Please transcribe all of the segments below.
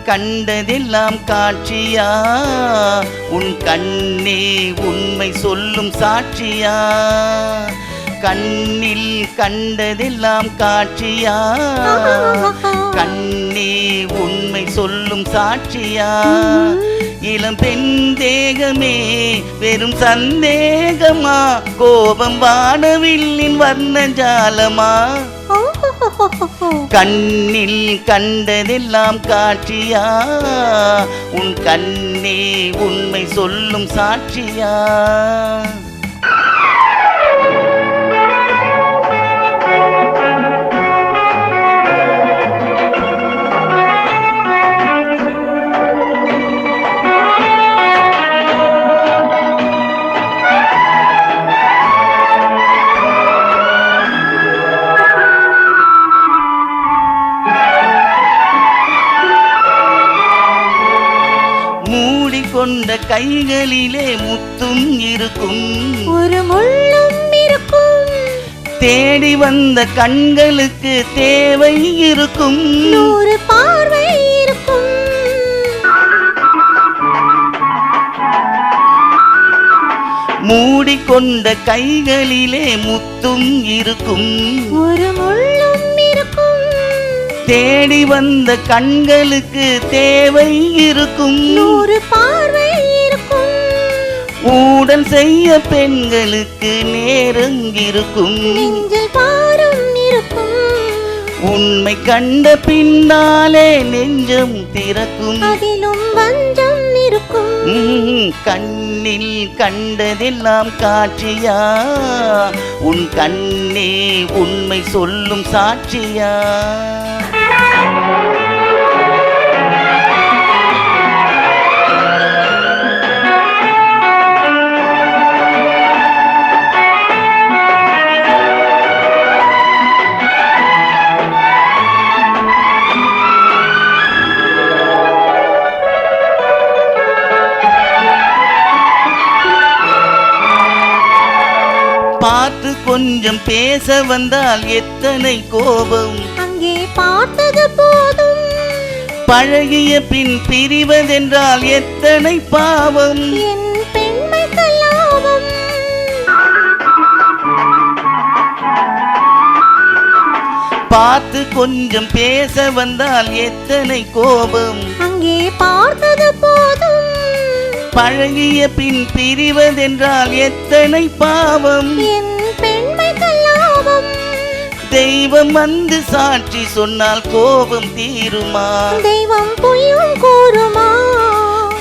கண்டதெல்லாம் காட்சியா உன் கண்ணே உண்மை சொல்லும் சாட்சியா கண்ணில் கண்டதெல்லாம் காட்சியா கண்ணே உண்மை சொல்லும் சாட்சியா இளம் பெண் தேகமே வெறும் சந்தேகமா கோபம் வானவில்லின் வர்ணஜாலமா கண்ணில் கண்டதெல்லாம் காட்சியா உன் கண்ணே உண்மை சொல்லும் சாட்சியா கொண்ட கைகளிலே முத்தும் இருக்கும் ஒரு முள்ளும் இருக்கும் தேடி வந்த கண்களுக்கு தேவை இருக்கும் நூறு பார்வை இருக்கும் மூடிக்கொண்ட கைகளிலே முத்தும் இருக்கும் ஒரு முள்ளும் இருக்கும் தேடி வந்த கண்களுக்கு தேவை இருக்கும் நூறு பார்வை இருக்கும் ஊடல் செய்ய பெண்களுக்கு நேரம் இருக்கும் நெஞ்சில் பாரம் இருக்கும் உண்மை கண்ட பின்னாலே நெஞ்சம் திறக்கும் அதிலும் வஞ்சம் இருக்கும் கண்ணில் கண்டதெல்லாம் காட்சியா உன் கண்ணே உண்மை சொல்லும் சாட்சியா பார்த்து கொஞ்சம் பேச வந்தால் எத்தனை கோபம் அங்கே பார்த்தது போதும் பழகிய பின் பிரிவதென்றால் எத்தனை பாவம் என் பெண்மைக்கு லாபம் பார்த்து கொஞ்சம் பேச வந்தால் எத்தனை கோபம் அங்கே பார்த்தது போதும் பழகிய பின் பிரிவதென்றால் எத்தனை பாவம் என் பெண்மைக்கு லாபம் தெய்வம் வந்து சாட்சி சொன்னால் கோபம் தீருமா தெய்வம் பொய்யும் கூறுமா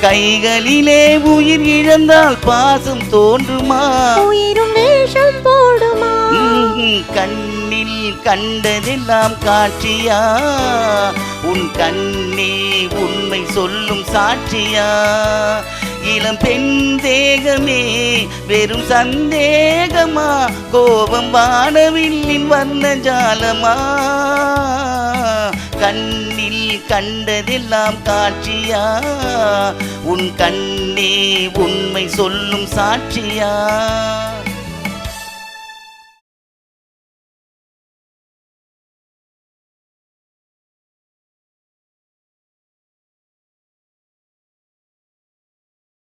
கைகளிலே உயிர் இழந்தால் பாசம் தோன்றுமா உயிரும் வேஷம் போடுமா கண்ணில் கண்டதெல்லாம் காட்சியா உன் கண்ணே உண்மை சொல்லும் சாட்சியா இளம் பெண் தேகமே வெறும் சந்தேகமா கோபம் வானவில்லின் வர்ணஜாலமா கண்ணில் கண்டதெல்லாம் காட்சியா உன் கண்ணே உண்மை சொல்லும் சாட்சியா